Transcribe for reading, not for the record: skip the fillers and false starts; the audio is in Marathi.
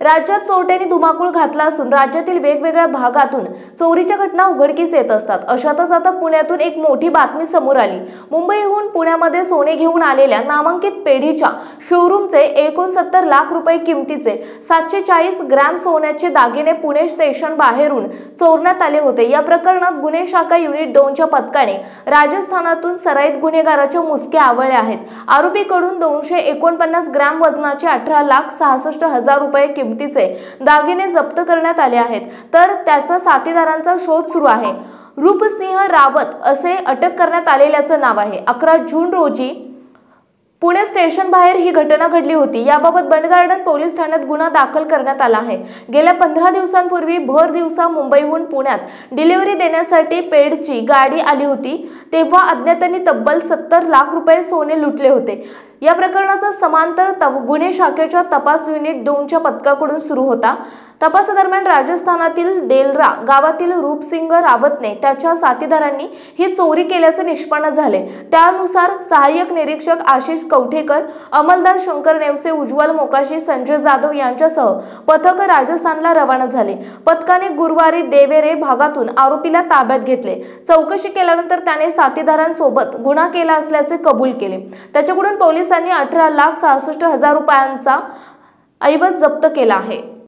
राज्यात चोरट्यांनी धुमाकूळ घातला असून राज्यातील वेगवेगळ्या भागातून चोरीच्या घटना उघडकीस येत असतात। अशातच आता पुण्यातून एक मोठी बातमी समोर आली। मुंबईहून पुण्यामध्ये सोने घेऊन आलेल्या नामांकित पेढीच्या शोरूमचे 69 लाख रुपये किमतीचे 740 ग्रॅम सोन्याचे दागिने पुणे स्टेशन बाहेरून चोरण्यात आले होते। या प्रकरणात गुन्हे शाखा युनिट 2च्या पथकाने राजस्थानातून सराईत गुन्हेगाराच्या मुसक्या आवळल्या आहेत। आरोपीकडून 249 ग्रॅम वजनाचे 18,66,000 रुपये किमतीचे दागिने जप्त करण्यात आले आहेत, तर त्याच्या साथीदारांचा शोध सुरू आहे। रूपसिंह रावत असे अटक करण्यात आलेल्याचे नाव आहे। 11 जून रोजी पुणे स्टेशन बाहेर ही घटना घडली होती। याबाबत बंडगार्डन पोलीस ठाण्यात गुन्हा दाखल करण्यात आला आहे। गेल्या 15 दिवसांपूर्वी भर दिवसा मुंबईहून पुण्यात डिलिव्हरी देण्यासाठी पेडची गाडी आली होती, तेव्हा अज्ञातांनी तब्बल 70 लाख रुपये सोने लुटले होते। या प्रकरणाचा समांतर गुन्हे शाखेच्या तपास युनिट 2च्या पथकाकडून सुरू होता। तपासादरम्यान राजस्थानातील देलरा गावातील रूपसिंग रावतने त्याच्या साथीदारांनी ही चोरी केल्याचे निष्पन्न झाले। त्यानुसार सहाय्यक निरीक्षक आशिष कवठेकर, अंमलदार शंकर नेवसे, उज्ज्वल मोकाशी, संजय जाधव यांच्यासह पथक राजस्थानला रवाना झाले। पथकाने गुरुवारी देवेरे भागातून आरोपीला ताब्यात घेतले। चौकशी केल्यानंतर त्याने साथीदारांसोबत गुन्हा केला असल्याचे कबूल केले। त्याच्याकडून पोलिसांनी 18,66,000 रुपयांचा ऐवज जप्त केला आहे।